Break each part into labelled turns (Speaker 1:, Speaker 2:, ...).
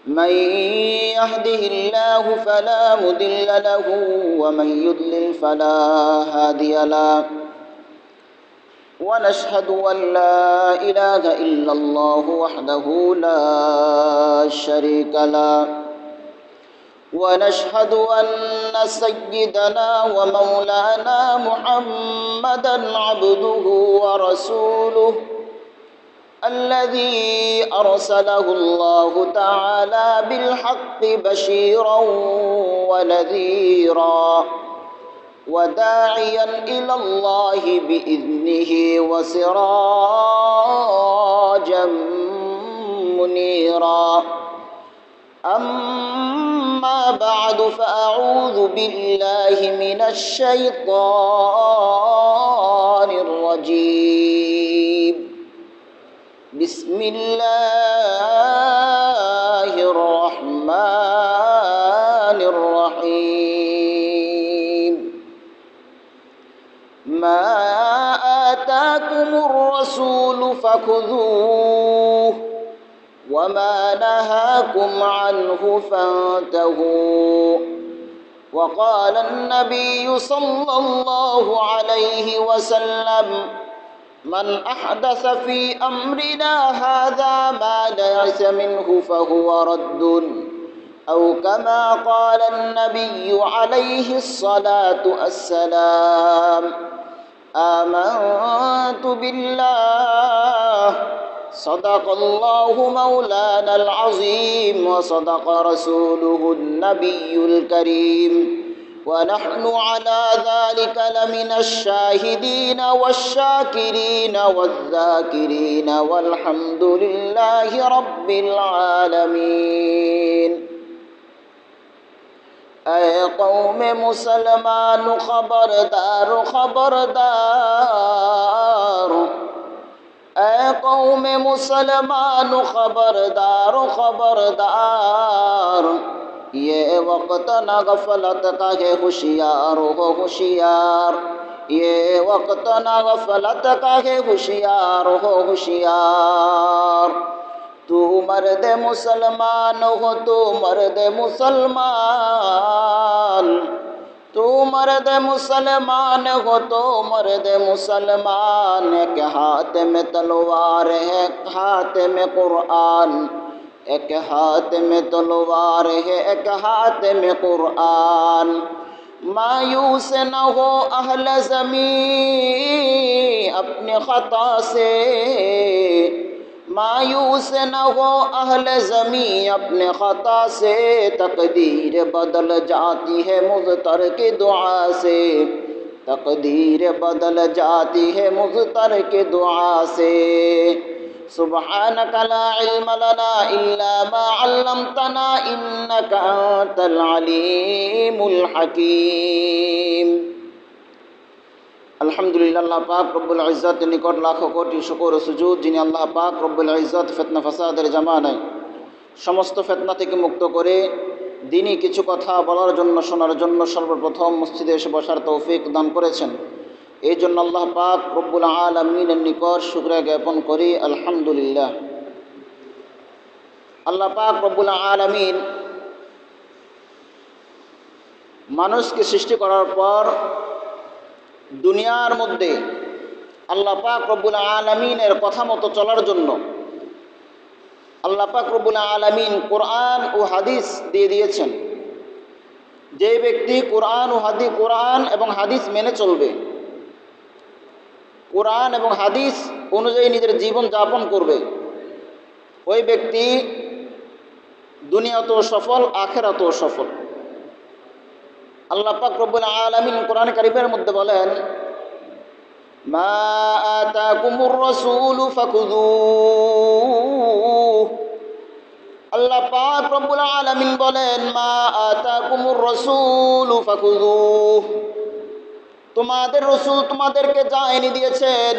Speaker 1: من يهده الله فلا مضل له ومن يضلل فلا هادي له ونشهد أن لا إله إلا الله وحده لا شريك له ونشهد أن سيدنا ومولانا محمدا عبده ورسوله الذي أرسله الله تعالى بالحق بشيرا ونذيرا وداعيا إلى الله بإذنه وسراجا منيرا أما بعد فأعوذ بالله من الشيطان الرجيم بسم الله الرحمن الرحيم ما آتاكم الرسول فخذوه وما نهاكم عنه فانتهوا وقال النبي صلى الله عليه وسلم من أحدث في أمرنا هذا ما ليس منه فهو رد أو كما قال النبي عليه الصلاة والسلام آمنت بالله صدق الله مولانا العظيم وصدق رسوله النبي الكريم ونحن على ذلك لمن الشاهدين والشاكرين والذاكرين والحمد لله رب العالمين اے قوم مسلمان خبردار خبردار اے قوم مسلمان خبردار خبردار یہ وقت نہ غفلت کا ہے ہوشیار ہو ہوشیار یہ وقت نہ غفلت کا ہے ہوشیار ہو ہوشیار تو مرد مسلمان ہو تو مرد مسلمان تو مرد مسلمان ہو تو مرد مسلمان ایک ہاتھ میں تلوار ہے ایک ہاتھ میں قرآن ایک ہاتھ میں تلوار ہے ایک ہاتھ میں قرآن مایوس نہ ہو اہل زمین اپنی خطا سے مایوس نہ ہو اہل زمین اپنے خطا سے تقدیر بدل جاتی ہے مضطر کی دعا سے تقدیر بدل جاتی ہے مضطر کی دعا سے سبحانك لا علم لنا إلا ما علمتنا إنك أنت العليم الحكيم আলহামদুলিল্লাহ আল্লাহ পাক রব্বুল ইজ্জতের নিকট লাখো কোটি শুকর ও সুজুদ যিনি আল্লাহ পাক রব্বুল ইজ্জত ফিতনা ফাসাদের জামানায় সমস্ত ফিতনা থেকে মুক্ত করে দ্বীনি কিছু কথা বলার জন্য শোনার জন্য সর্বপ্রথম মসজিদে এসে বসার তৌফিক দান করেছেন এই জন্য আল্লাহ পাক রব্বুল আলামিনের নিকট শুকরিয়া জ্ঞাপন করি আলহামদুলিল্লাহ। আল্লাহ পাক রব্বুল আলামিন মানুষকে সৃষ্টি করার পর দুনিয়ার মধ্যে আল্লাহ পাক রব্বুল আলামিনের কথা মতো চলার জন্য আল্লাহ পাক রব্বুল আলামিন কোরআন ও হাদিস দিয়ে দিয়েছেন। যে ব্যক্তি কোরআন এবং হাদিস মেনে চলবে, কোরআন এবং হাদিস অনুযায়ী নিজের জীবন যাপন করবে, ওই ব্যক্তি দুনিয়াতেও সফল আখিরাতেও সফল। আল্লাহ পাক রব্বুল আলামিন কোরআন কারীমের মধ্যে বলেন মা আতাকুমুর রাসূলু ফাখুযূহু। আল্লাহ পাক রব্বুল আলামিন বলেন মা আতাকুমুর রাসূলু ফাখুযূহু, তোমাদের রাসূল তোমাদেরকে যা এনে দিয়েছেন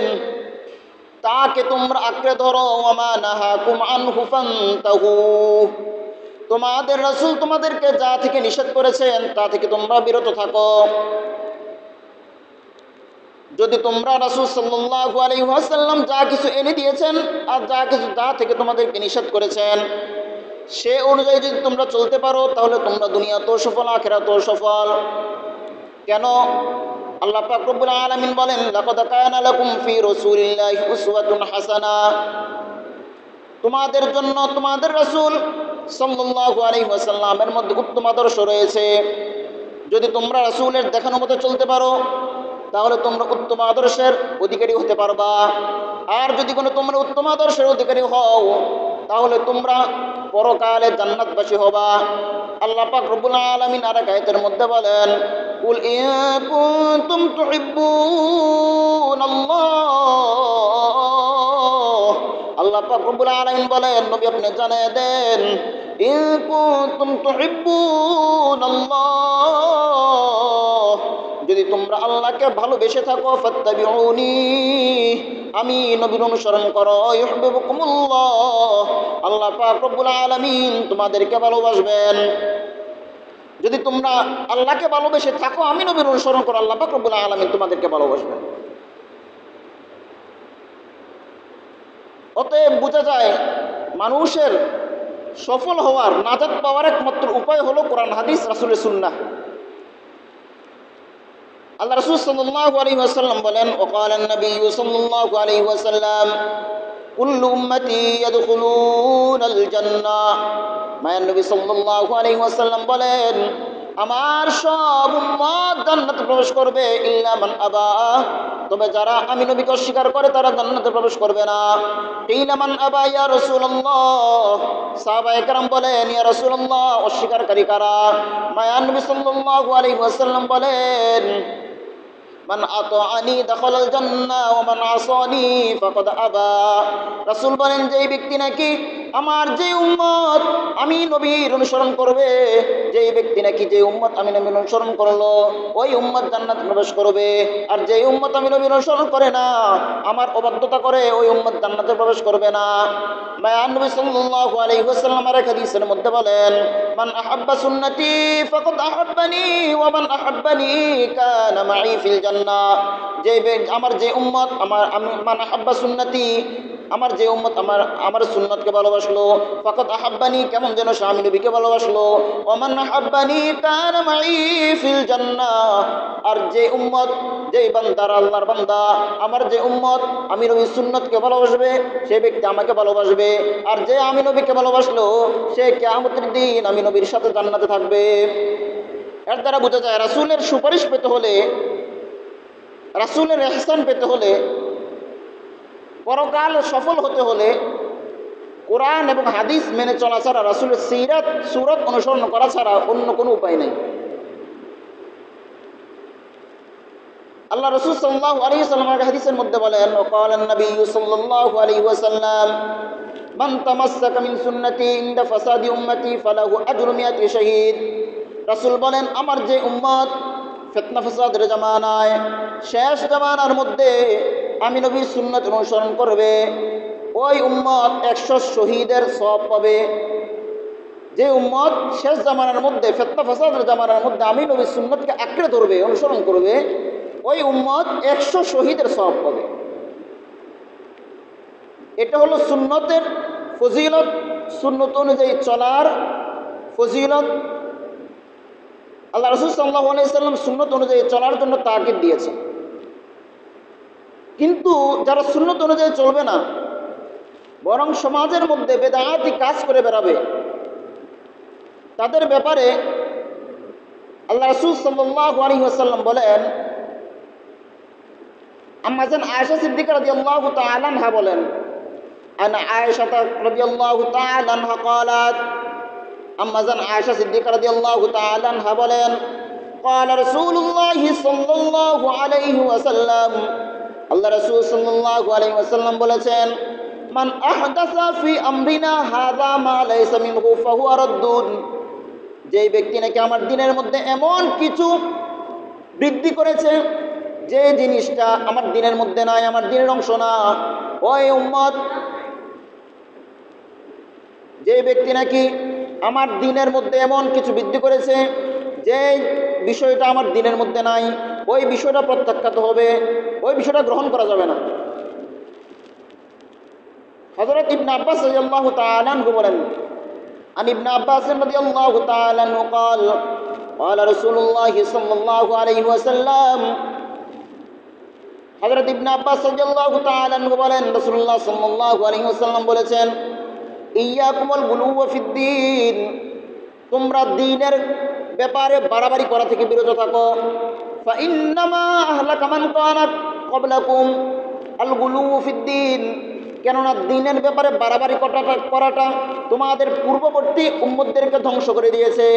Speaker 1: তাকে তোমরা আঁকড়ে ধরো। ওয়া মা নাহাকুম আনহু ফান্তাহু, তোমাদের রাসূল তোমাদেরকে যা থেকে নিষেধ করেছেন তা থেকে তোমরা বিরত থাকো। যদি তোমরা রাসূল সাল্লাল্লাহু আলাইহি ওয়াসাল্লাম যা কিছু এনে দিয়েছেন আর যা থেকে তোমাদেরকে নিষেধ করেছেন সে অনুযায়ী যদি তোমরা চলতে পারো তাহলে তোমরা দুনিয়াতেও সফল, আখিরাতেও সফল। কেন? আল্লাহ পাক রব্বুল আলামিন বলেন, লাকাদ কানা লাকুম ফি রাসূলিল্লাহি উসওয়াতুন হাসানা, তোমাদের জন্য তোমাদের রাসূল সাল্লাল্লাহু আলাইহি ওয়াসাল্লামের মধ্যে উত্তম আদর্শ রয়েছে। যদি তোমরা রাসূলের দেখানো মতো চলতে পারো তাহলে তোমরা উত্তম আদর্শের অধিকারী হতে পারবা। আর যদি কোনো তোমরা উত্তম আদর্শের অধিকারী হও তাহলে তোমরা পরকালে জান্নাতবাসী হবা। আল্লাহ পাক রব্বুল আলামিন আরেক আয়াতের মধ্যে বলেন, কুল ইন কুনতুম তুহিব্বুনাল্লাহ, আল্লাহ পাক রব্বুল আলামিন বলেন, নবী আপনি জানিয়ে দেন, ইন কুনতুম তুহিব্বুনাল্লাহ, যদি তোমরা আল্লাহকে ভালোবেসে থাকো, ফাত্তাবিউনি, আমি নবীর অনুসরণ করো, ইউহিব্বুকুমুল্লাহ, আল্লাহ পাক রব্বুল আলামিন তোমাদেরকে ভালোবাসবেন। যদি তোমরা আল্লাহকে ভালোবেসে থাকো, আমি নবীর অনুসরণ করো, আল্লাহ পাক রব্বুল আলামিন তোমাদেরকে ভালোবাসবেন। অতএব বোঝা যায় মানুষের সফল হওয়ার, নাজাত পাওয়ার একমাত্র উপায় হলো কোরআন হাদিস, রাসূলের সুন্নাহ। আল্লাহ রাসূল সাল্লাল্লাহু আলাইহি ওয়াসাল্লাম বলেন, ওয়াকালান নবী সাল্লাল্লাহু আলাইহি ওয়াসাল্লাম, কুল্লু উম্মতি ইয়াদখুলুনাল জান্নাহ, মায়ান নবী সাল্লাল্লাহু আলাইহি ওয়াসাল্লাম বলেন, আমার সব উম্মত জান্নাতে প্রবেশ করবে, ইল্লা মান আবা, তবে যারা আমি নবীকে অস্বীকার করে তারা জান্নাতে প্রবেশ করবে না। কিলা মান আবা ইয়া রাসূলুল্লাহ, সাহাবায়ে কেরাম বলেন, ইয়া রাসূলুল্লাহ, অস্বীকারী কারা? মায়ান নবী সাল্লাল্লাহু আলাইহি ওয়াসাল্লাম বলেন, মান আতাআনি দাখালাল জান্নাহ ওয়া মান আসানি ফাকাদ আবা। রাসূল বলেন, যেই ব্যক্তি নাকি আমার যে উম্মত আমি নবীর অনুসরণ করবে, যেই ব্যক্তি নাকি যে উম্মত আমি নবীর অনুসরণ করলো, ওই উম্মত জান্নাতে প্রবেশ করবে। আর যেই উম্মত আমি নবীর অনুসরণ করে না, আমার অবাধ্যতা করে, ওই উম্মত জান্নাতে প্রবেশ করবে না। মায়ান নবী সাল্লাল্লাহু আলাইহি ওয়াসাল্লাম আর এক হাদিসের মধ্যে বলেন, মান আহাব্বা সুন্নতি ফাকাদ আহাব্বানি ওয়া মান আহাব্বানি কানা মাই ফিল জান্নাহ, যে আমার যে উম্মত মান আহাব্বা সুন্নতি, আমার যে উম্মত আমার সুন্নতকে ভালোবাসলো, ফাকাদ আহাব্বানি, কেমন যেন সে আমি নবীকে ভালোবাসলো, ওয়া মান আহাব্বানি কানা মাই ফিল জান্নাহ, আর যে উম্মত, যেই বান্দার আল্লাহর বান্দা আমার যে উম্মত আমি নবীর সুন্নতকে ভালোবাসবে, সে ব্যক্তি আমাকে ভালোবাসবে। আর যে আমি নবীকে ভালোবাসলো সে কিয়ামতের দিন আমি নবীর সাথে জান্নাতে থাকবে। এর দ্বারা বোঝা যায় রাসূলের সুপারিশ পেতে হলে, রাসূলের ইহসান পেতে হলে, পরকাল সফল হতে হলে কোরআন এবং হাদিস মেনে চলা ছাড়া, রাসূলের সিরাত সুরত অনুসরণ করা ছাড়া অন্য কোনো উপায় নেই। আল্লাহ রাসূল সাল্লাল্লাহু আলাইহি ওয়াসাল্লাম হাদিসের মধ্যে বলেন, ওয়াকালান নবী সাল্লাল্লাহু আলাইহি ওয়াসাল্লাম, মান তামাসসাকা মিন সুন্নতি ইনদা ফাসাদি উম্মতি ফালাহু আজরু মিয়াতি শাহীদ। রাসূল বলেন, আমার যে উম্মত ফিতনা ফাসাদের জামানায়, শেষ জামানার মধ্যে আমি নবীর সুন্নাত অনুসরণ করবে, ওই উম্মত 100 শহীদের সওয়াব পাবে। যে উম্মত শেষ জামানার মধ্যে, ফিতনা ফাসাদের জামানার মধ্যে আমি নবীর সুন্নাতকে আঁকড়ে ধরবে, অনুসরণ করবে, ওই উম্মত 100 শহীদের সওয়াব পাবে। এটা হলো সুন্নতের ফজিলত, সুন্নত অনুযায়ী চলার ফজিলত। আল্লাহ রাসূল সাল্লাল্লাহু আলাইহি ওয়াসাল্লাম সুন্নত অনুযায়ী চলার জন্য তাকিদ দিয়েছেন। কিন্তু যারা সুন্নত অনুযায়ী চলবে না, বরং সমাজের মধ্যে বেদাতি কাজ করে বেড়াবে, তাদের ব্যাপারে আল্লাহ রাসূল সাল্লাল্লাহু আলাইহি ওয়াসাল্লাম বলেন, আম্মাজান আয়েশা সিদ্দিকা রাদিয়াল্লাহু তাআলা আনহা বলেন, আনা আয়েশা রাদিয়াল্লাহু তাআলা আনহা ক্বালাত, আম্মাজান আয়েশা সিদ্দিকা রাদিয়াল্লাহু তাআলা আনহা বলেন, ক্বালা রাসূলুল্লাহ সাল্লাল্লাহু আলাইহি ওয়াসাল্লাম, আল্লাহ রাসূল সাল্লাল্লাহু আলাইহি ওয়াসাল্লাম বলেছেন, মান আহদাসা ফি আমরিনা হাযা মা লাইসা মিনহু ফাহুয়া রাদ্দুন, যেই ব্যক্তি নাকি আমার দিনের মধ্যে এমন কিছু বৃদ্ধি করেছে যে জিনিসটা আমার দিনের মধ্যে নাই, আমার দিনের অংশ না, ওই উম্মত, যে ব্যক্তি নাকি আমার দিনের মধ্যে এমন কিছু বৃদ্ধি করেছে যে বিষয়টা আমার দিনের মধ্যে নাই, ওই বিষয়টা প্রত্যাখ্যাত হবে, ওই বিষয়টা গ্রহণ করা যাবে না। হযরত ইবনে আব্বাস রাদিয়াল্লাহু তাআলা আনহু বলেন, عن ابن عباس رضي الله تعالى عنه قال قال رسول الله صلى الله عليه وسلم হযরত ইবনে আব্বাস রাদিয়াল্লাহু তাআলা আনহু বলেন রাসূলুল্লাহ সাল্লাল্লাহু আলাইহি ওয়াসাল্লাম বলেছেন ইয়াকুমুল গুলুওয়া ফিদ্দীন, তোমরা দ্বীনের ব্যাপারে বাড়াবাড়ি করা থেকে বিরত থাকো। ফাইন্নামা আহলাকা মান কানা ক্বাবলাকুম আল গুলুউ ফিদ্দীন, কেননা দ্বীনের ব্যাপারে বাড়াবাড়ি করাটা তোমাদের পূর্ববর্তী উম্মতদেরকে ধ্বংস করে দিয়েছে।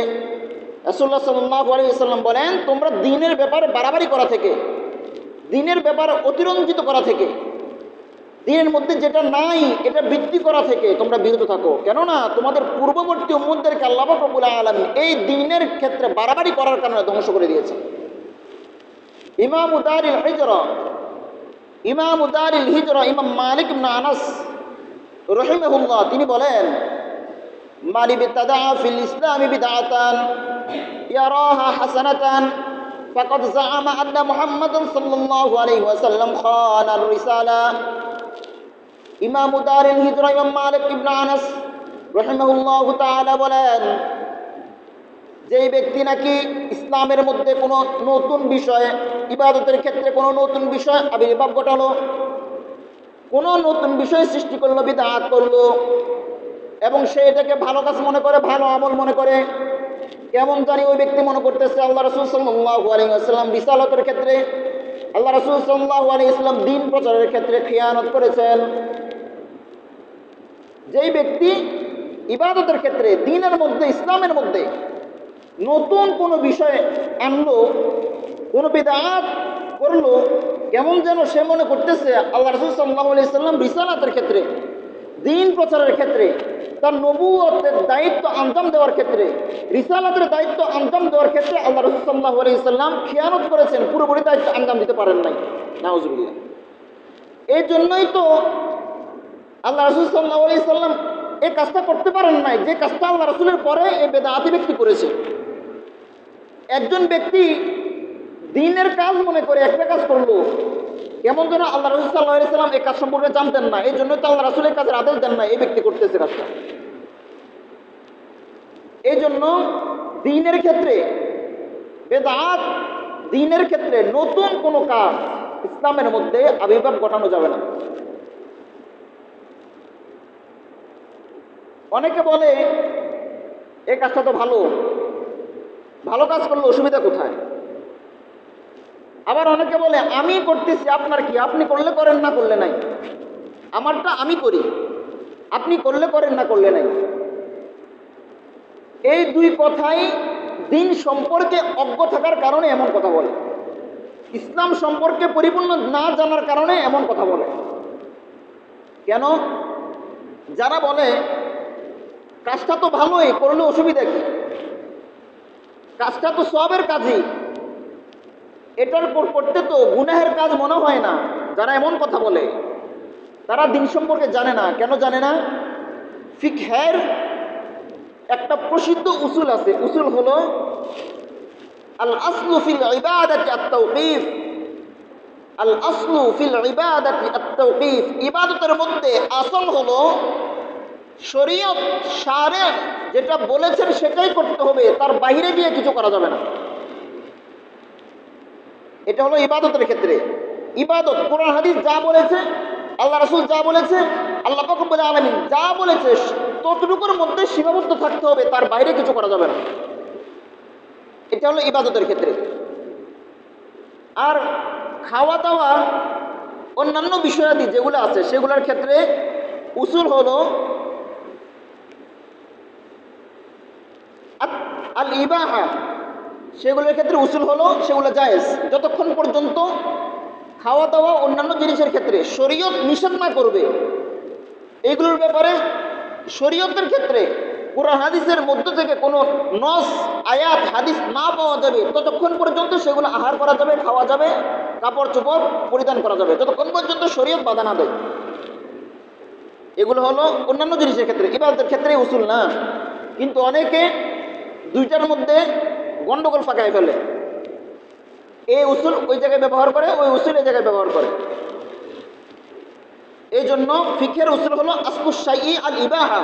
Speaker 1: রাসূলুল্লাহ সাল্লাল্লাহু আলাইহি ওয়াসাল্লাম বলেন তোমরা দ্বীনের ব্যাপারে বাড়াবাড়ি করা থেকে, দ্বীনের ব্যাপারে অতিরঞ্জিত করা থেকে, দ্বীনের মধ্যে যেটা নাই এটা বৃদ্ধি করা থেকে তোমরা বিরত থাকো, কেননা তোমাদের পূর্ববর্তী উম্মতদেরকে আল্লাহ পাক রব্বুল আলামিন এই দ্বীনের ক্ষেত্রে বাড়াবাড়ি করার কারণে ধ্বংস করে দিয়েছে। ইমাম দারিল হিজরা ইমাম মালিক ইবনে আনাস রাহিমাহুল্লাহ তিনি বলেন মান ইবতাদা ফিল ইসলামি বিদআতান ইয়ারাহা হাসানাতান ফাকাদ যাআমা আন্না মুহাম্মাদান সাল্লাল্লাহু আলাইহি ওয়াসাল্লাম খানার রিসালা। ইমাম দারিল হিজরা ইমাম মালিক ইবনে আনাস রাহিমাহুল্লাহু তাআলা বলেন যেই ব্যক্তি নাকি ইসলামের মধ্যে কোনো নতুন বিষয়, ইবাদতের ক্ষেত্রে কোনো নতুন বিষয় আবির্ভাব ঘটালো, কোনো নতুন বিষয় সৃষ্টি করলো, বিদআত করলো, এবং সে এটাকে ভালো কাজ মনে করে, ভালো আমল মনে করে, কেমন জানি ওই ব্যক্তি মনে করতেছে আল্লাহ রাসূল সাল্লাল্লাহু আলাইহি ওয়াসাল্লাম রিসালাতের ক্ষেত্রে, আল্লাহ রাসূল সাল্লাল্লাহু আলাইহি ওয়াসাল্লাম দ্বীন প্রচারের ক্ষেত্রে খিয়ানত করেছেন। যেই ব্যক্তি ইবাদতের ক্ষেত্রে, দ্বীনের মধ্যে, ইসলামের মধ্যে নতুন কোনো বিষয় আনলো, কোনো বিদআত করলো, কেমন যেন সে মনে করতেছে আল্লাহ রাসূল সাল্লাল্লাহু আলাইহি ওয়াসাল্লাম রিসালাতের ক্ষেত্রে, দ্বীন প্রচারের ক্ষেত্রে, তার নবুয়তের দায়িত্ব আঞ্জাম দেওয়ার ক্ষেত্রে, রিসালাতের দায়িত্ব আঞ্জাম দেওয়ার ক্ষেত্রে আল্লাহ রাসূল সাল্লাল্লাহু আলাইহি ওয়াসাল্লাম খিয়ানত করেছেন, পুরোপুরি দায়িত্ব আঞ্জাম দিতে পারেন নাই। নাউজুবিল্লাহ। এই জন্যই তো আল্লাহ রাসূল সাল্লাল্লাহু আলাইহি ওয়াসাল্লাম এই কাজটা করতে পারেন নাই যে কাজটা আল্লাহ রাসূলের পরে এই বেদাতি ব্যক্তি করেছে। একজন ব্যক্তি দ্বীনের কাজ মনে করে একটা কাজ করলো, কেমন যেন আল্লাহ রাসূল সাল্লাল্লাহু আলাইহি ওয়াসাল্লাম এই কাজ সম্পর্কে জানতেন না, এই জন্য তো আল্লাহ রাসূলের কাজের আদেশ দেন না, এই ব্যক্তি করতেছে কাজটা। এই জন্য দ্বীনের ক্ষেত্রে বেদাত, দ্বীনের ক্ষেত্রে নতুন কোনো কাজ ইসলামের মধ্যে আবির্ভাব ঘটানো যাবে না। অনেকে বলে এই কাজটা তো ভালো, ভালো কাজ করলে অসুবিধা কোথায়? আবার অনেকে বলে আমি করতেছি, আপনার কি, আপনি করলে করেন, না করলে নাই, আমারটা আমি করি, আপনি করলে করেন, না করলে নাই। এই দুই কথাই দ্বীন সম্পর্কে অজ্ঞ থাকার কারণে এমন কথা বলে, ইসলাম সম্পর্কে পরিপূর্ণ না জানার কারণে এমন কথা বলে। কেন? যারা বলে কাজটা তো ভালোই, করলে অসুবিধা কি, কাজটা তো সওয়াবের কাজই, এটার করতে তো গুনাহের কাজ মনে হয় না, যারা এমন কথা বলে তারা দ্বীন সম্পর্কে জানে না। কেন জানে না? ফিকহের একটা প্রসিদ্ধ উসুল আছে, উসুল হলো আল আসলু ফিল ইবাদাতি আত-তাওকীফ, আল আসলু ফিল ইবাদাতি আত-তাওকীফ, ইবাদতের মধ্যে আসল হলো শরীয়ত শারে যেটা বলেছেন সেটাই করতে হবে, তার বাইরে গিয়ে কিছু করা যাবে না। এটা হলো ইবাদতের ক্ষেত্রে। ইবাদত কোরআন হাদিস যা বলেছে, আল্লাহ রাসূল যা বলেছে, আল্লাহ পাক রব্বুল আলামিন যা বলেছে ততটুকুর মধ্যে সীমাবদ্ধ থাকতে হবে, তার বাইরে কিছু করা যাবে না। এটা হলো ইবাদতের ক্ষেত্রে। আর খাওয়া দাওয়া অন্যান্য বিষয়াদি যেগুলো আছে সেগুলোর ক্ষেত্রে উসুল হলো আল ইবাহা, সেগুলোর ক্ষেত্রে উসুল হলো সেগুলো জায়েজ, যতক্ষণ পর্যন্ত খাওয়া দাওয়া অন্যান্য জিনিসের ক্ষেত্রে শরীয়ত নিষেধ না করবে, এইগুলোর ব্যাপারে শরীয়তের ক্ষেত্রে কোরআন হাদিসের মধ্য থেকে কোনো নস, আয়াত, হাদিস না পাওয়া যাবে ততক্ষণ পর্যন্ত সেগুলো আহার করা যাবে, খাওয়া যাবে, কাপড় চোপড় পরিধান করা যাবে, যতক্ষণ পর্যন্ত শরীয়ত বাধা না দেয়। এগুলো হলো অন্যান্য জিনিসের ক্ষেত্রে, ইবাদতের ক্ষেত্রে উসুল না। কিন্তু অনেকে দুইটার মধ্যে গন্ডগোল ফাঁকায় ফেলে, এই উসুল ওই জায়গায় ব্যবহার করে, ওই উসুল এই জায়গায় ব্যবহার করে। এই জন্য ফিকহের উসুল হলো আসলুশ শাইই আল ইবাহা,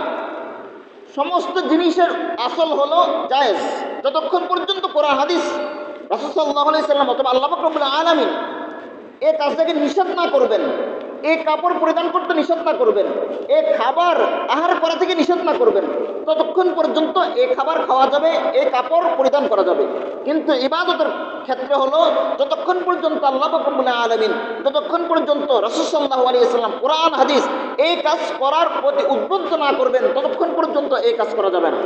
Speaker 1: সমস্ত জিনিসের আসল হলো জায়েজ, যতক্ষণ পর্যন্ত কোরআন হাদিস রাসূল সাল্লাল্লাহু আলাইহি সাল্লাম অথবা আল্লাহ পাক রব্বুল আলামিন এই কাজটাকে নিষেধ না করবেন, এই কাপড় পরিধান করতে নিষেধ না করবেন, এই খাবার আহার করা থেকে নিষেধ না করবেন, ততক্ষণ পর্যন্ত এই খাবার খাওয়া যাবে, এই কাপড় পরিধান করা যাবে। কিন্তু ইবাদতের ক্ষেত্রে হলো যতক্ষণ পর্যন্ত আল্লাহ পাক রব্বুল আলামিন, যতক্ষণ পর্যন্ত রাসূল সাল্লাল্লাহু আলাইহি সাল্লাম কোরআন হাদিস এই কাজ করার প্রতি উদ্বুদ্ধ না করবেন, ততক্ষণ পর্যন্ত এই কাজ করা যাবে না।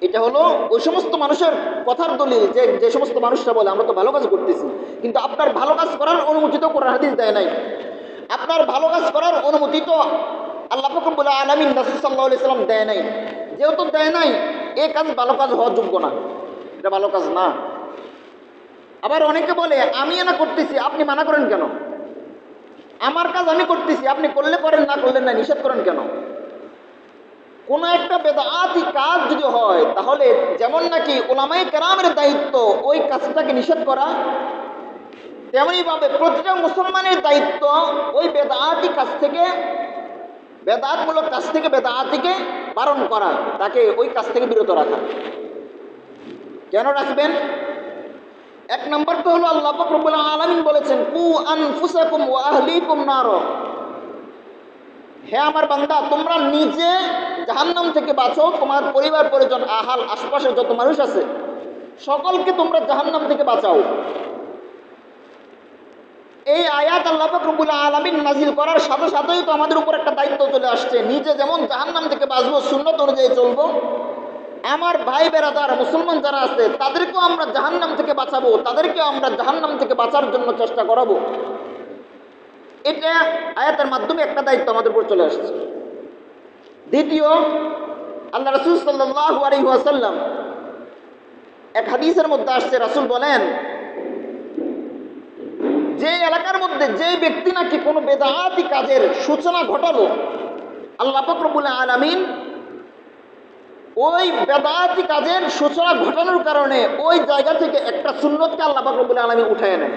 Speaker 1: এটা হলো ওই সমস্ত মানুষের কথার দলিল যে সমস্ত মানুষরা বলে আমরা তো ভালো কাজ করতেছি, কিন্তু আপনার ভালো কাজ করার অনুমতি তো কোরআন হাদিস দেয় নাই। আপনার ভালো কাজ করার অনুমতি তো আল্লাহ পাক রব্বুল আলামিন রাসূল সাল্লাল্লাহু আলাইহি সাল্লাম দেয় নাই। যেহেতু দেয় নাই, এই কাজ ভালো কাজ হওয়ার যোগ্য না, এটা ভালো কাজ না। আবার অনেকে বলে আমি না করতেছি, আপনি মানা করেন কেন? আমার কাজ আমি করতেছি, আপনি করলে করেন, না করলে না, নিষেধ করেন কেন? কোনো একটা বেদাতি কাজ যদি হয়, তাহলে যেমন নাকি উলামায়ে কেরামের দায়িত্ব ওই কাজটাকে নিষেধ করা, তেমনিভাবে প্রতিটা মুসলমানের দায়িত্ব ওই বেদাতি কাজ থেকে, বেদাতমূলক কাজ থেকে বেদাতিকে বারণ করা, তাকে ওই কাজ থেকে বিরত রাখা। কেন রাখবেন? এক নম্বর তো হলো আল্লাহ পাক রব্বুল আলামিন বলেছেন কু আনফুসাকুম ওয়া আহলিকুম নার, হে আমার বান্দা তোমরা নিজে জাহান্নাম থেকে বাঁচো, তোমার পরিবার পরিজন আহাল আশপাশের যত মানুষ আছে সকলকে তোমরা জাহান্নাম থেকে বাঁচাও। এই আয়াত আল্লাহ পাক রব্বুল আলামিন নাজিল করার সাথে সাথেই তো আমাদের উপর একটা দায়িত্ব চলে আসছে, নিজে যেমন জাহান্নাম থেকে বাঁচবো, সুন্নত অনুযায়ী চলবো, আমার ভাই বেরাদার মুসলমান যারা আছে তাদেরকেও আমরা জাহান্নাম থেকে বাঁচাবো, তাদেরকেও আমরা জাহান্নাম থেকে বাঁচার জন্য চেষ্টা করাবো। এটা আয়াতের মাধ্যমে একটা দায়িত্ব আমাদের উপর চলে আসছে। দ্বিতীয়, আল্লাহ রাসূল সাল্লাল্লাহু আলাইহি ওয়াসাল্লাম এক হাদিসের মধ্যে আসছে, রাসূল বলেন যে এলাকার মধ্যে যে ব্যক্তি নাকি কোনো বেদাতি কাজের সূচনা ঘটালো, আল্লাহ পাক রব্বুল আলামিন ওই বেদাতি কাজের সূচনা ঘটানোর কারণে ওই জায়গা থেকে একটা সুন্নতকে আল্লাহ পাক রব্বুল আলামিন উঠায় নেন।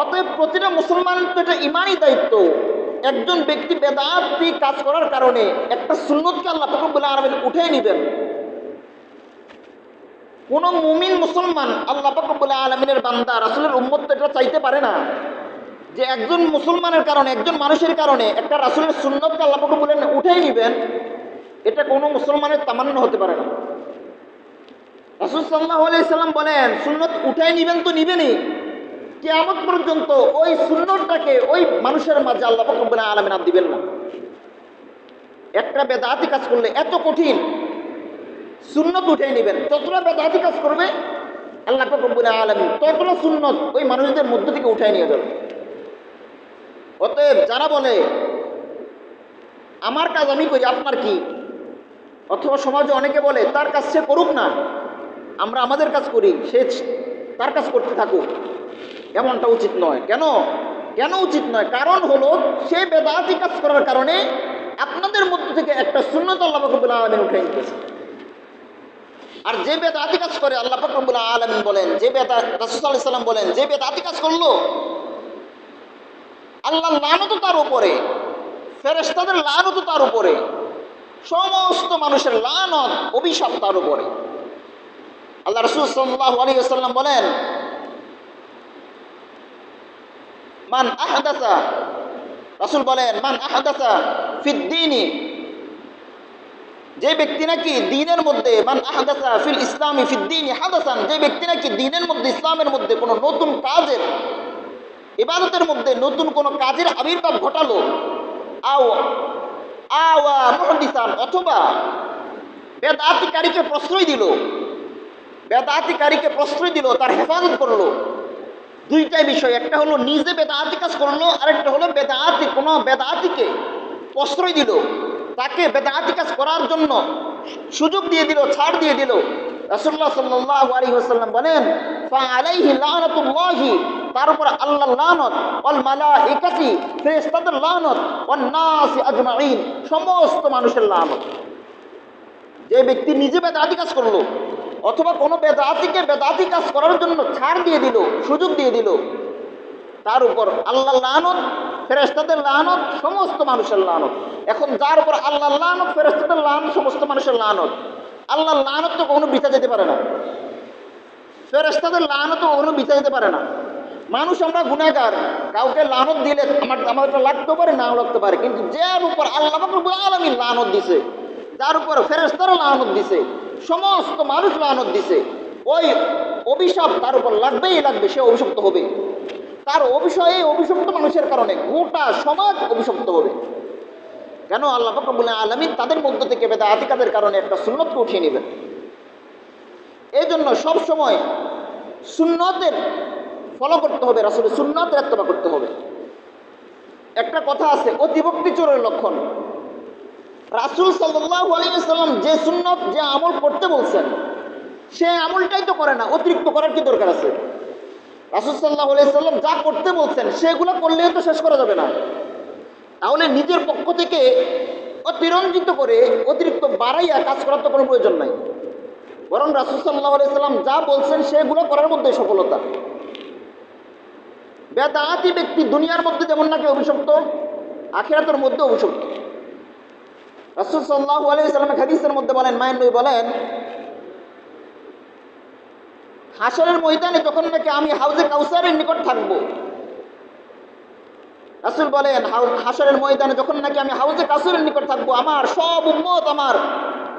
Speaker 1: অতএব প্রতিটা মুসলমান তো এটা ইমানি দায়িত্ব, একজন ব্যক্তি বেদাতি কাজ করার কারণে একটা সুন্নতকে আল্লাহ পাক রব্বুল আলামিন উঠিয়ে নেবেন। কোন মুমিন মুসলমান আল্লাহ পাক রব্বুল আলামিনের বান্দা রাসূলের উম্মত তো এটা চাইতে পারে না যে একজন মুসলমানের কারণে, একজন মানুষের কারণে একটা রাসূলের সুন্নতকে আল্লাহ পাক রব্বুল আলামিন উঠিয়ে নেবেন। এটা কোনো মুসলমানের তামান্না হতে পারে না। রাসূল সাল্লাল্লাহু আলাইহি সাল্লাম বলেন সুন্নত উঠাই নেবেন তো নিবেনই, কিয়ামত পর্যন্ত ওই সুন্নতটাকে ওই মানুষের মাঝে আল্লাহ পাক রব্বুল আলামিন আর দিবেন না। একটা বেদাতি কাজ করলে এত কঠিন, সুন্নত উঠাই নেবেন, যতটা বেদাতি কাজ করবে আল্লাহ পাক রব্বুল আলামিন ততটা সুন্নত ওই মানুষদের মধ্য থেকে উঠাই নিয়ে যাবে। অতএব যারা বলে আমার কাজ আমি করি আপনার কি, অথবা সমাজে অনেকে বলে তার কাজ সে করুক না, আমরা আমাদের কাজ করি, সে তার কাজ করতে থাকুক, এমনটা উচিত নয়। কেন কেন উচিত নয়? কারণ হলো সে বেদাতি কাজ করার কারণে আপনাদের মধ্য থেকে একটা সুন্নত আল্লাহ পাক রব্বুল আলামিন উঠাই নিতেছে। আর যে বেদাতি কাজ করে আল্লাহ পাক রব্বুল আলামিন বলেন, যে রাসূল সাল্লাল্লাহু আলাইহি সাল্লাম বলেন যে বেদাতি কাজ করলো আল্লাহর লানত তার উপরে, ফেরেশতাদের লানত তার উপরে, সমস্ত মানুষের লানত অভিশাপ তার উপরে। আল্লাহ রাসূল সাল্লাল্লাহু আলাইহি ওয়াসাল্লাম বলেন মান আহদাসা, রাসূল বলেন মান আহদাসা ফিদ দীনি, যে ব্যক্তি নাকি দ্বীনের মধ্যে, মান আহদাসা ফিল ইসলামি ফিদ দীনি হাদাসান, যে ব্যক্তি নাকি দ্বীনের মধ্যে ইসলামের মধ্যে কোনো নতুন কাজের, ইবাদতের মধ্যে নতুন কোনো কাজের আবির্ভাব ঘটালো, আওয়া মুহদিসান, অথবা বেদাতিকারীকে প্রশ্রয় দিল, বেদাতিকারীকে প্রশ্রয় দিল, তার হেফাজত করলো। দুইটাই বিষয়, একটা হলো নিজে বেদাতি কাজ করলো, আরেকটা হলো কোনো বেদাতিকে প্রশ্রয় দিল, তাকে বেদাতি কাজ করার জন্য সুযোগ দিয়ে দিল, ছাড় দিয়ে দিল। রাসূলুল্লাহ সাল্লাল্লাহু আলাইহি ওয়াসাল্লাম বলেন ফাআলাইহি লানাতুল্লাহি, তার উপর আল্লাহর লানত, ওয়াল মালাইকাতি, ফেরেশতাদের লানত, ওয়ান নাসি আজমাইন, সমস্ত মানুষের লানত। যে ব্যক্তি নিজে বেদাতি কাজ করলো অথবা কোনো বেদাতিকে বেদাতি কাজ করার জন্য ছাড় দিয়ে দিল, সুযোগ দিয়ে দিল, তার উপর আল্লাহর লানত, ফেরেশতাদের লানত, সমস্ত মানুষের লানত। এখন যার উপর আল্লাহর লানত, ফেরেশতাদের লানত, সমস্ত মানুষের লানত, আল্লাহর লানত তো কখনো বিচার যেতে পারে না, ফেরেশতাদের লানত তো কখনো বিচার যেতে পারে না। মানুষ আমরা গুনাহগার, কাউকে লানত দিলে আমাদের লাগতে পারে, নাও লাগতে পারে, কিন্তু যার উপর আল্লাহ রব্বুল আলামিন লানত দিছে, যার উপর ফেরেশতারা লানত দিছে, সমস্ত মানুষ লানত দিছে, ওই অভিশাপ তার উপর লাগবেই লাগবে, সে অভিশপ্ত হবে। তার অভিশয়ে অভিশপ্ত মানুষের কারণে গোটা সমাজ অভিশপ্ত হবে। কেন? আল্লাহ রব্বুল আলামিন তাদের মধ্য থেকে বেদাতি কাজের কারণে একটা সুন্নতকে উঠিয়ে নেবেন। এই জন্য সবসময় সুন্নতের ফলো করতে হবে, রাসূলের সুন্নতের ইত্তেবা করতে হবে। একটা কথা আছে, অতিভক্তি চোরের লক্ষণ। রাসূল সাল্লাল্লাহু আলাইহি ওয়াসাল্লাম যে সুন্নত, যে আমল করতে বলছেন, সে আমলটাই তো করে না, অতিরিক্ত করার কি দরকার আছে? রাসূল সাল্লাল্লাহু আলাইহি ওয়াসাল্লাম যা করতে বলছেন সেগুলো করলেই তো শেষ করা যাবে না। তাহলে নিজের পক্ষ থেকে অতিরঞ্জিত করে অতিরিক্ত বাড়াইয়া কাজ করার তো কোনো প্রয়োজন নাই, বরং রাসূল সাল্লাল্লাহু আলাইহি ওয়াসাল্লাম যা বলছেন সেগুলো করার মধ্যে সফলতা। বেদাতি ব্যক্তি দুনিয়ার মধ্যে যেমন নাকি অভিশপ্ত, আখিরাতের মধ্যে অভিশপ্ত। রাসূল সাল্লাল্লাহু আলাইহি ওয়াসাল্লাম হাদিসের মধ্যে বলেন, মায়ের নবী বলেন, হাশরের ময়দানে যখন নাকি আমি হাউজে কাউসারের নিকট থাকব, রাসূল বলেন হাশরের ময়দানে যখন নাকি আমি হাউজে কাউসারের নিকট থাকবো, আমার সব উম্মত আমার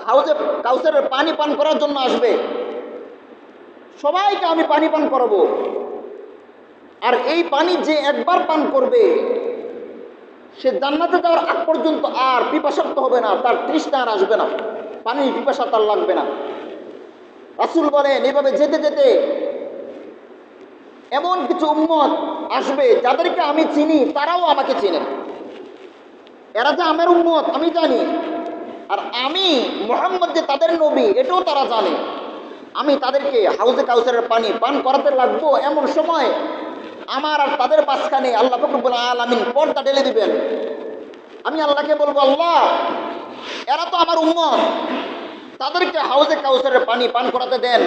Speaker 1: হাউজে কাউসারের পানি পান করার জন্য আসবে, সবাইকে আমি পানি পান করাবো। আর এই পানি যে একবার পান করবে সে জান্নাতে যাওয়ার আগ পর্যন্ত আর পিপাসার্ত হবে না, তার তৃষ্ণা আর আসবে না, পানির পিপাসা তার লাগবে না। রাসূল বলেন এভাবে যেতে যেতে এমন কিছু উম্মত আসবে যাদেরকে আমি চিনি, তারাও আমাকে চিনে, এরা যে আমার উম্মত আমি জানি, আর আমি মুহাম্মদ যে তাদের নবী এটাও তারা জানে। আমি তাদেরকে হাউজে কাউসারের পানি পান করাতে লাগবো, এমন সময় আমার আর তাদের মাঝখানে আল্লাহ রব্বুল আলামিন পর্দা ঢেলে দিবেন। আমি আল্লাহকে বলবো, আল্লাহ এরা তো আমার উম্মত, তাদেরকে হাউজে কাউসারের পানি পান করাতে দেন।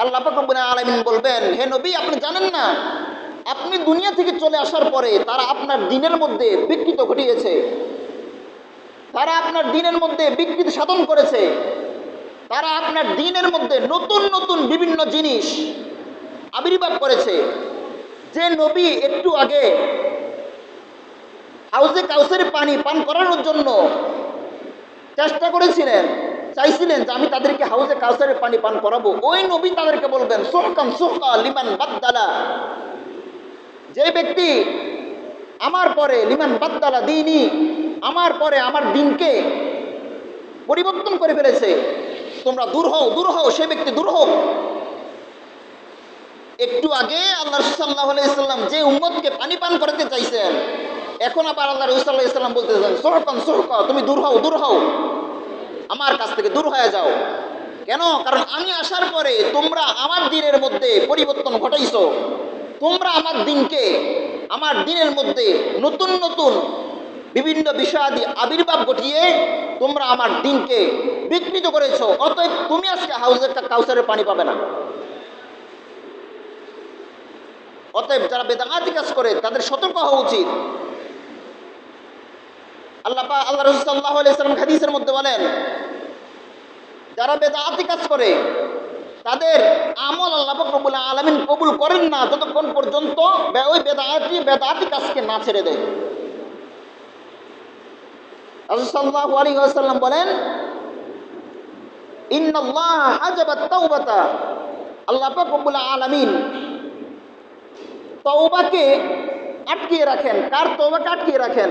Speaker 1: আল্লাহ রব্বুল আলামিন বলবেন, হে নবী আপনি জানেন না, আপনি দুনিয়া থেকে চলে আসার পরে তারা আপনার দ্বীনের মধ্যে বিকৃত ঘটিয়েছে, তারা আপনার দ্বীনের মধ্যে বিকৃতি সাধন করেছে, তারা আপনার দ্বীনের মধ্যে নতুন নতুন বিভিন্ন জিনিস আবির্ভাব করেছে। যে নবী একটু আগে হাউজে কাউসারের পানি পান করানোর জন্য চেষ্টা করেছিলেন, চাইছিলেন যে আমি তাদেরকে হাউজে কাউসারের পানি পান করাবো, ওই নবী তাদেরকে বলবেন, সুহকান সুহকা লিমান বাদদালা, যে ব্যক্তি আমার পরে লিমান বাদদালা দ্বীনি, আমার পরে আমার দ্বীনকে পরিবর্তন করে ফেলেছে, তোমরা দূর হও, দূর হও, সে ব্যক্তি দূর হোক। একটু আগে আল্লাহ রাসূল সাল্লাল্লাহু আলাইহি ওয়াসাল্লাম যে উম্মতকে পানি পান করাতে চাইছেন, এখন আবার আল্লাহ রাসূল সাল্লাল্লাহু আলাইহি ওয়াসাল্লাম বলতেছেন, সুহকান সুহকা, তুমি দূর হও, দূর হও, আমার কাছ থেকে দূর হয়ে যাও। কেন? কারণ আমি আসার পরে তোমরা আমার দ্বীনের মধ্যে পরিবর্তন ঘটাইছো, তোমরা আমার দ্বীনকে, আমার দ্বীনের মধ্যে নতুন নতুন বিভিন্ন বিষয়াদি আবির্ভাব ঘটিয়ে তোমরা আমার দ্বীনকে বিকৃত করেছো, অতএব তুমি আজকে হাউজে কাউসারের পানি পাবে না। অতএব যারা বেদাতি কাজ করে তাদের সতর্ক হওয়া উচিত। আল্লাহ রাসূল সাল্লাল্লাহু আলাইহি ওয়াসাল্লাম হাদিসের মধ্যে বলেন, যারা বেদাতি কাজ করে তাদের আমল আল্লাহ রব্বুল আলামিন কবুল করেন না যতক্ষণ পর্যন্ত ওই বেদাতি কাজকে না ছেড়ে দেয়। রাসূল সাল্লাল্লাহু আলাইহি ওয়াসাল্লাম বলেন, ইন্নাল্লাহ হাজাবাত তাওবাতা, আল্লাহ রব্বুল আলামিন তওবাকে আটকিয়ে রাখেন। কার তওবাকে আটকিয়ে রাখেন?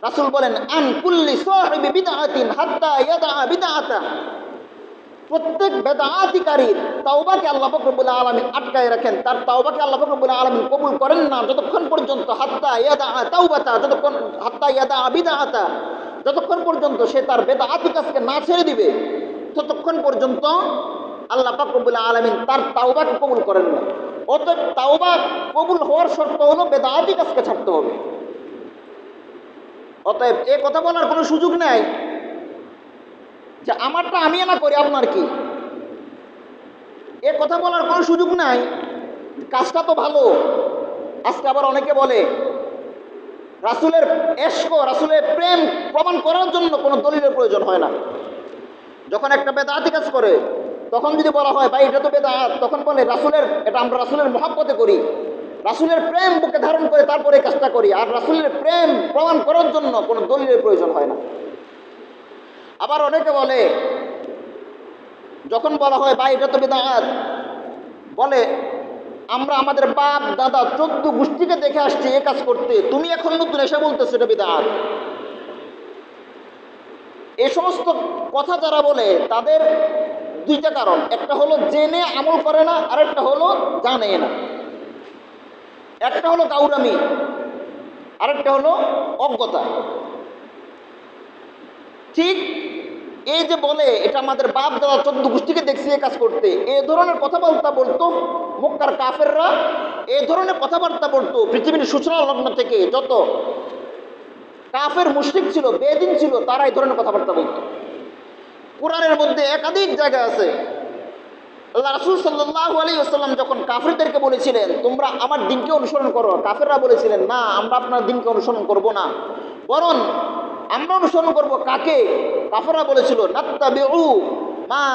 Speaker 1: রাসূল বলেন, আন কুল্লি সাহিবি বিদআতিন হাত্তা ইয়াদা বিদআতা, প্রত্যেক বেদাতিকারীর তাওবাকে আল্লাহ রব্বুল আলামিন আটকায় রাখেন, তার তাওবাকে আল্লাহ রব্বুল আলামিন কবুল করেন না যতক্ষণ পর্যন্ত হাত্তা ইয়াদা তাওবাতা, যতক্ষণ হাত্তা ইয়াদা বিদআতা, যতক্ষণ পর্যন্ত সে তার বেদাতি কাজকে না ছেড়ে দিবে ততক্ষণ পর্যন্ত আল্লাহ রব্বুল আলামিন তার তাওবাকে কবুল করেন না। অতএব তাওবা কবুল হওয়ার শর্ত হলো বেদাতি কাজকে ছাড়তে হবে। অতএব এ কথা বলার কোনো সুযোগ নেই যে আমারটা আমি না করি আপনার কি, এ কথা বলার কোনো সুযোগ নাই। কাজটা তো ভালো, আজকে আবার অনেকে বলে রাসূলের ইশক, রাসূলের প্রেম প্রমাণ করার জন্য কোনো দলিলের প্রয়োজন হয় না। যখন একটা বেদাতি কাজ করে তখন যদি বলা হয় ভাই এটা তো বেদাত, তখন বলে রাসূলের, এটা আমরা রাসূলের মহব্বতে করি, রাসূলের প্রেম বুকে ধারণ করে তারপরে এই কাজটা করি, আর রাসূলের প্রেম প্রমাণ করার জন্য কোনো দলিলের প্রয়োজন হয় না। আবার অনেকে বলে যখন বলা হয় ভাই এটা তো বেদাত, বলে আমরা আমাদের বাপ দাদা 14 গোষ্ঠীকে দেখে আসছি এই কাজ করতে, তুমি এখন নতুন এসে বলতেছো এটা বেদাত। এই সমস্ত কথা যারা বলে তাদের দুইটা কারণ, একটা হলো জেনে আমল করে না, আর একটা হলো জানে না। একটা হলো গাউরামি, আরেকটা হলো অজ্ঞতা। ঠিক এই যে বলে এটা আমাদের বাপ দাদা 14 গোষ্ঠীকে দেখছি এই কাজ করতে, এই ধরনের কথাবার্তা বলতো মক্কার কাফেররা, এই ধরনের কথাবার্তা বলতো পৃথিবীর সূচনা লগ্ন থেকে যত কাফের মুশরিক ছিল, বেদিন ছিল, তারা এই ধরনের কথাবার্তা বলতো। কোরআনের মধ্যে একাধিক জায়গা আছে আল্লাহ রাসূল সাল্লাল্লাহু আলাইহি ওয়াসাল্লাম যখন কাফেরদেরকে বলেছিলেন তোমরা আমার দিনকে অনুসরণ করো, কাফেররা বলেছিলেন না আমরা আপনার দিনকে অনুসরণ করব না, বরং আমরা অনুসরণ করব কাকে? কাফেররা বলেছিল নাত্তাবিউ মা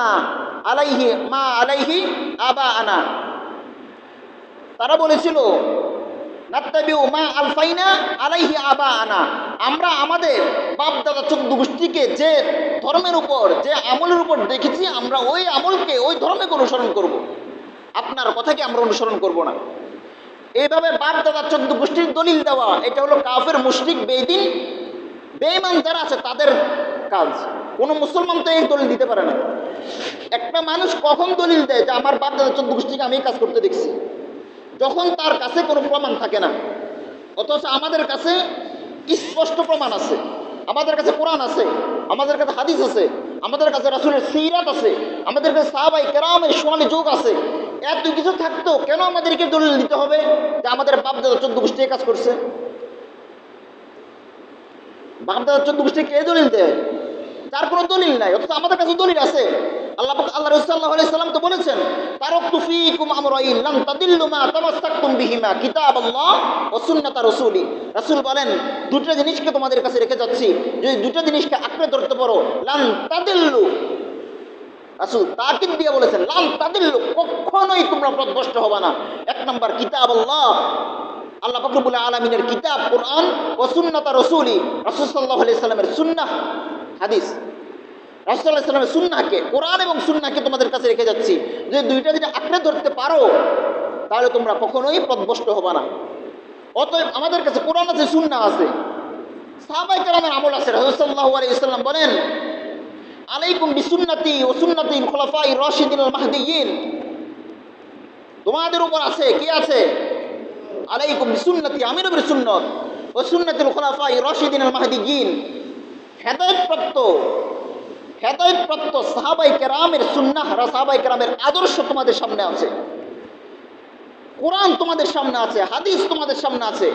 Speaker 1: আলাইহি আবাআনা, তারা বলেছিল নাত্তাবিউ মা আলফাইনা আলাইহি আবাআনা, আমরা আমাদের বাপ দাদা 14 গোষ্ঠীকে যে ধর্মের উপর, যে আমলের উপর দেখেছি আমরা ওই আমলকে, ওই ধর্মকে অনুসরণ করব, আপনার কথাকে আমরা অনুসরণ করব না। এইভাবে বাপ দাদা 14 গোষ্ঠীর দলিল দেওয়া, এটা হলো কাফের মুশরিক বেদিন বেঈমান যারা আছে তাদের কাজ। কোনো মুসলমান তো এই দলিল দিতে পারে না। একটা মানুষ কখন দলিল দেয় যে আমার বাপ দাদা 14 গোষ্ঠীকে আমি এই কাজ করতে দেখছি? যখন তার কাছে কোনো প্রমাণ থাকে না। অথচ আমাদের কাছে স্পষ্ট প্রমাণ আছে, আমাদের কাছে কোরআন আছে, আমাদের কাছে হাদিস আছে, আমাদের কাছে রাসূলের সিরাত আছে, আমাদের কাছে সাহাবায়ে কেরামের সোনালী যুগ আছে। এত কিছু থাকতো কেন আমাদেরকে দলিল দিতে হবে যে আমাদের বাপ দাদা 14 গোষ্ঠী এই কাজ করছে? বাপ দাদা 14 গোষ্ঠী কে দলিল দেয়? তার কোনো দলিল নাই, অথচ আমাদের কাছে দলিল আছে। আল্লাহ রাসূল সাল্লাল্লাহু আলাইহি ওয়াসাল্লাম তো বলেছেন তারাকতু ফীকুম আমরাইন লান তাদিল্লু মা তামাসসাকতুম বিহিমা কিতাবাল্লাহ ওয়া সুন্নাতা রাসূলি। রাসূল বলেন দুটো জিনিসকে তোমাদের কাছে রেখে যাচ্ছি, যদি দুটো জিনিসকে আঁকড়ে ধরতে পারো লান তাদিল্লু, রাসূল তাকিদ দিয়ে বলেছেন লান তাদিল্লু, কখনোই তোমরা পথভ্রষ্ট হবে না। এক নাম্বার কিতাবাল্লাহ, আল্লাহ পাক রব্বুল আলামিনের কিতাব কোরআন, ও সুন্নাত রাসূলি, রাসূল সাল্লাল্লাহু আলাইহি সাল্লামের সুন্নাহ হাদিস, রাসূল সাল্লাল্লাহু আলাইহি সাল্লামের সুন্নাহকে, কোরআন এবং সুন্নাহকে তোমাদের কাছে রেখে যাচ্ছি। যদি দুইটা যদি আঁকড়ে ধরতে পারো তাহলে তোমরা কখনোই পথভ্রষ্ট হবে না। অতএব আমাদের কাছে কোরআন আছে, সুন্নাহ আছে, সাহাবায়ে কেরামের আমল আছে। রাসূল সাল্লাল্লাহু আলাইহি ওয়াসাল্লাম বলেন আলাইকুম বিসুন্নতি ওয়া সুন্নাতিল খুলাফায়ে রাশিদিনুল মাহদিয়্যিন, তোমাদের উপর আছে কি আছে? আলাইকুম বিসুন্নতি, আমি নবীর সুন্নাত, ও সুন্নাতুল খুলাফায়ে রাশিদিনুল মাহদিয়্যিন, হেদায়েতপ্রাপ্ত সাহাবায়ে কেরামের সুন্নাহ, সাহাবায়ে কেরামের আদর্শ তোমাদের সামনে আছে, কোরআন তোমাদের সামনে আছে, হাদিস তোমাদের সামনে আছে,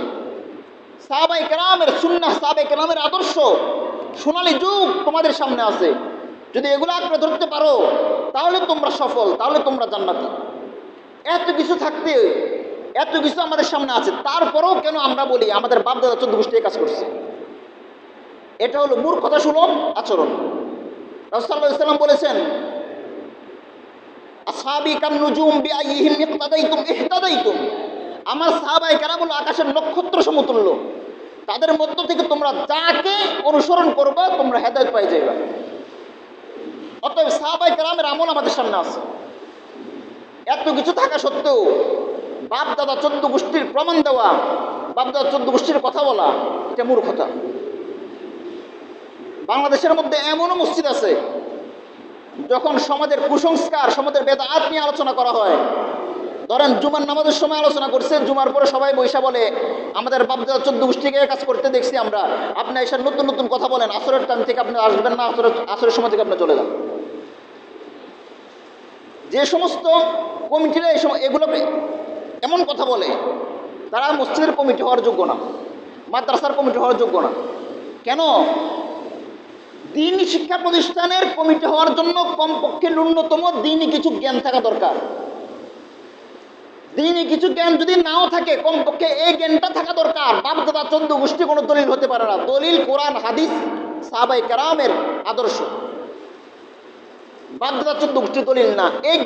Speaker 1: সাহাবায়ে কেরামের সুন্নাহ, সাহাবায়ে কেরামের আদর্শ, সোনালী যুগ তোমাদের সামনে আছে। যদি এগুলো আঁকড়ে ধরতে পারো তাহলে তোমরা সফল, তাহলে তোমরা জান্নাতি। এত কিছু থাকতে, এত কিছু আমাদের সামনে আছে, তারপরেও কেন আমরা বলি আমাদের বাপ দাদা 14 গোষ্ঠী কাজ করছে? এটা হলো মূর্খতা সুলভ আচরণ। রাসূল সাল্লাল্লাহু আলাইহি ওয়াসাল্লাম বলেছেন আসহাবী কান নুজুম বিআইহিম ইক্তাদাইতুম ইহতাদাইতুম, আমার সাহাবায়ে কেরাম হলো আকাশের নক্ষত্র সমতুল্য, তাদের মধ্য থেকে তোমরা যাকে অনুসরণ করবে তোমরা হেদায়েত পেয়ে যাবে। অতএব সাহাবায়ে কেরামের আমল আমাদের সামনে আছে। এত কিছু থাকা সত্ত্বেও বাপ দাদা 14 গোষ্ঠীর প্রমাণ দেওয়া, বাপ দাদা 14 গোষ্ঠীর কথা বলা, এটা মূর্খতা। বাংলাদেশের মধ্যে এমনও মসজিদ আছে যখন সমাজের কুসংস্কার, সমাজের বেদাত নিয়ে আলোচনা করা হয়, ধরেন জুমার নামাজের সময় আলোচনা করছে, জুমার পরে সবাই বৈশা বলে আমাদের বাপ দাদা 14 গোষ্ঠীকে কাজ করতে দেখছি আমরা, আপনি এসে নতুন নতুন কথা বলেন, আসরের টাইম থেকে আপনি আসবেন না, আসরের সময় থেকে আপনি চলে যান। যে সমস্ত কমিটিরা এগুলো এমন কথা বলে তারা মসজিদের কমিটি হওয়ার যোগ্য না, মাদ্রাসার কমিটি হওয়ার যোগ্য না। কেন? দ্বীনি শিক্ষা প্রতিষ্ঠানের কমিটি হওয়ার জন্য কমপক্ষে ন্যূনতম দ্বীনি কিছু জ্ঞান থাকা দরকার। দিনই কিছু জ্ঞান যদি নাও থাকে, কমপক্ষে এই জ্ঞানটা থাকা দরকার। বাপ দাদা চোদ্দ গোষ্ঠী কোনো দলিল হতে পারে না। দলিল কোরআন হাদিস সাহাবায়ে কেরামের আদর্শ, বাপ দাদা চোদ্দ গোষ্ঠী দলিল না। এই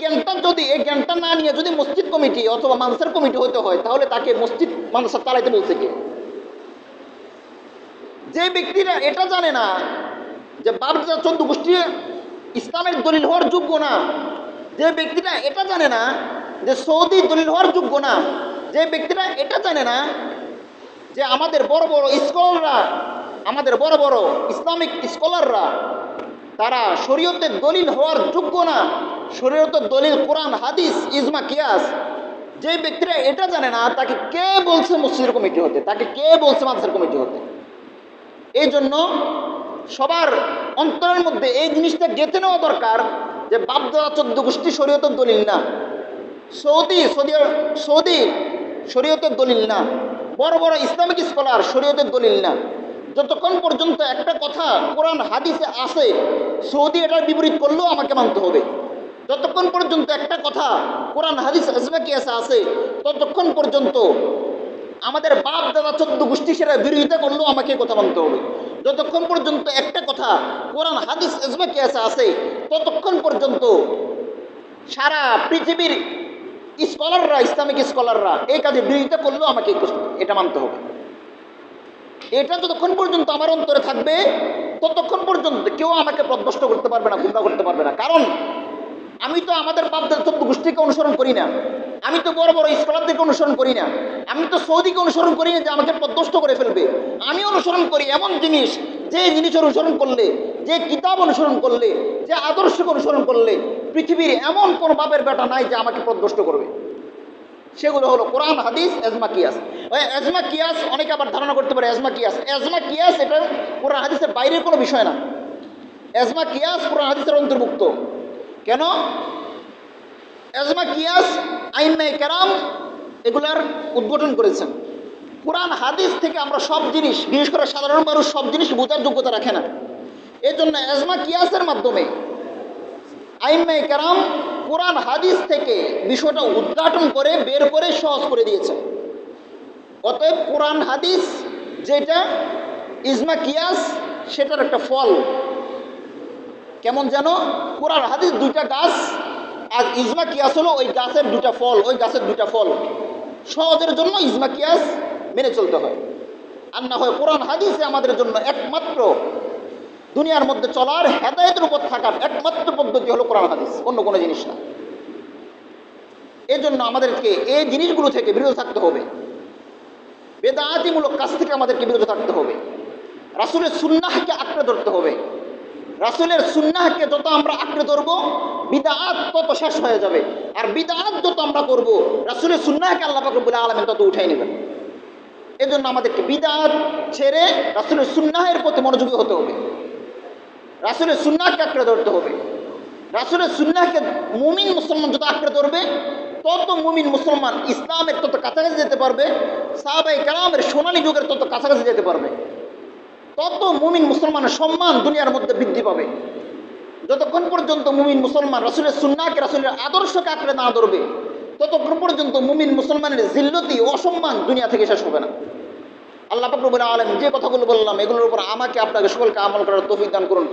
Speaker 1: জ্ঞানটা না নিয়ে যদি মসজিদ কমিটি অথবা মানসার কমিটি হতে হয়, তাহলে তাকে মসজিদ মানসার চালাইতে বলছে কে? যে ব্যক্তিরা এটা জানে না যে বাপ দাদা চোদ্দ গোষ্ঠী ইসলামের দলিল হওয়ার যোগ্য না, যে ব্যক্তিরা এটা জানে না যে সৌদি দলিল হওয়ার যোগ্য না, যে ব্যক্তিরা এটা জানে না যে আমাদের বড় বড় স্কলাররা, আমাদের বড় বড় ইসলামিক স্কলাররা তারা শরীয়তের দলিল হওয়ার যোগ্য না, শরীয়তের দলিল কোরআন হাদিস ইজমা কিয়াস, যে ব্যক্তিরা এটা জানে না, তাকে কে বলছে মসজিদের কমিটি হতে, তাকে কে বলছে মাদ্রাসার কমিটি হতে? এই জন্য সবার অন্তরের মধ্যে এই জিনিসটা গেঁথে নেওয়া দরকার যে বাপদাদা চোদ্দ গোষ্ঠী শরীয়তের দলিল না, সৌদি শরীয়তের দলিল না, বড় বড় ইসলামিক স্কলার শরীয়তের দলিল না। যতক্ষণ পর্যন্ত একটা কথা কোরআন হাদিসে আসে, সৌদি এটার বিপরীত করলেও আমাকে মানতে হবে। যতক্ষণ পর্যন্ত একটা কথা কোরআন হাদিস ইজমা কিয়াসে আসে, ততক্ষণ পর্যন্ত আমাদের বাপ দাদা চোদ্দ গোষ্ঠী সেটা বিরোধিতা করলেও আমাকে কথা মানতে হবে। যতক্ষণ পর্যন্ত একটা কথা কোরআন হাদিস ইজমা কিয়াসে আসে, ততক্ষণ পর্যন্ত সারা পৃথিবীর স্কলাররা, ইসলামিক স্কলাররা এই কাজে বিরোধিতা করলেও আমাকে এটা মানতে হবে। এটা যতক্ষণ পর্যন্ত আমার অন্তরে থাকবে, ততক্ষণ পর্যন্ত কেউ আমাকে পথভ্রষ্ট করতে পারবে না, গুমরা করতে পারবে না। কারণ আমি তো আমাদের বাপদাদা চোদ্দ গোষ্ঠীকে অনুসরণ করি না, আমি তো বড় বড় স্কলারদেরকে অনুসরণ করি না, আমি তো সৌদিকে অনুসরণ করি না যে আমাকে পথভ্রষ্ট করে ফেলবে। আমি অনুসরণ করি এমন জিনিস, যে জিনিস অনুসরণ করলে, যে কিতাব অনুসরণ করলে, যে আদর্শকে অনুসরণ করলে পৃথিবীর এমন কোন বাপের বেটা নাই যে আমাকে পথভ্রষ্ট করবে। সেগুলো হলো কোরআন হাদিস এজমা কিয়াস। ওই এজমা কিয়াস অনেকে আবার ধারণা করতে পারে এজমা কিয়াস এটা কোরআন হাদিসের বাইরের কোনো বিষয় না। এজমা কিয়াস কোরআন হাদিসের অন্তর্ভুক্ত। কেন? এজমা কিয়াস আইম্মায়ে কেরাম এগুলার উদ্ঘাটন করেছেন। কোরআন হাদিস থেকে আমরা সব জিনিস, বিশেষ করে সাধারণ মানুষ সব জিনিস বোঝার যোগ্যতা রাখে না। এই জন্য এজমা কিয়াসের মাধ্যমে আইম্মায়ে কেরাম কোরআন হাদিস থেকে বিষয়টা উদ্ঘাটন করে বের করে সহজ করে দিয়েছে। অতএব কোরআন হাদিস যেটা, ইজমা কিয়াস সেটার একটা ফল। কেমন যেন কোরআন হাদিস দুইটা গাছ, আর ইজমা কিয়াস হলো ওই গাছের দুটা ফল, ওই গাছের দুটা ফল। সহজের জন্য ইজমা কিয়াস মেনে চলতে হয়, আর না হয় কোরআন হাদিসে আমাদের জন্য একমাত্র দুনিয়ার মধ্যে চলার, হেদায়েতের উপর থাকার একমাত্র পদ্ধতি হলো কোরআন হাদিস, অন্য কোনো জিনিস না। এই জন্য আমাদেরকে এই জিনিসগুলো থেকে বিরত থাকতে হবে, বেদাতিমূলক কাজ থেকে আমাদেরকে বিরত থাকতে হবে, রাসূলের সুন্নাহকে আঁকড়ে ধরতে হবে। রাসূলের সুন্নাহকে যত আমরা আঁকড়ে ধরবো, বিদআত তত শেষ হয়ে যাবে। আর বিদআত যত আমরা করব, রাসূলের সুন্নাহকে আল্লাহ পাক রব্বুল আলামিন তত উঠাই নেবেন। এই জন্য আমাদেরকে বিদআত ছেড়ে রাসূলের সুন্নাহের প্রতি মনোযোগী হতে হবে, রাসূলের সুন্নাহকে আঁকড়ে ধরতে হবে। রাসূলের সুন্নাহকে মুমিন মুসলমান যত আঁকড়ে ধরবে, তত মুমিন মুসলমান ইসলামের তত কাছাকাছি যেতে পারবে, সাহাবায়ে কেরামের সোনালী যুগের তত কাছাকাছি যেতে পারবে, তত মুমিন মুসলমানের সম্মান দুনিয়ার মধ্যে বৃদ্ধি পাবে। যতক্ষণ পর্যন্ত মুমিন মুসলমান রাসূলের সুন্নাহকে, রাসূলের আদর্শকে আঁকড়ে না ধরবে, ততক্ষণ পর্যন্ত মুমিন মুসলমানের জিল্লতি, অসম্মান দুনিয়া থেকে শেষ হবে না। আল্লাহ পাক রব্বুল আলামিন যে কথাগুলো বললাম, এগুলোর উপর আমাকে আপনাকে সকলকে আমল করার তৌফিক দান করুন।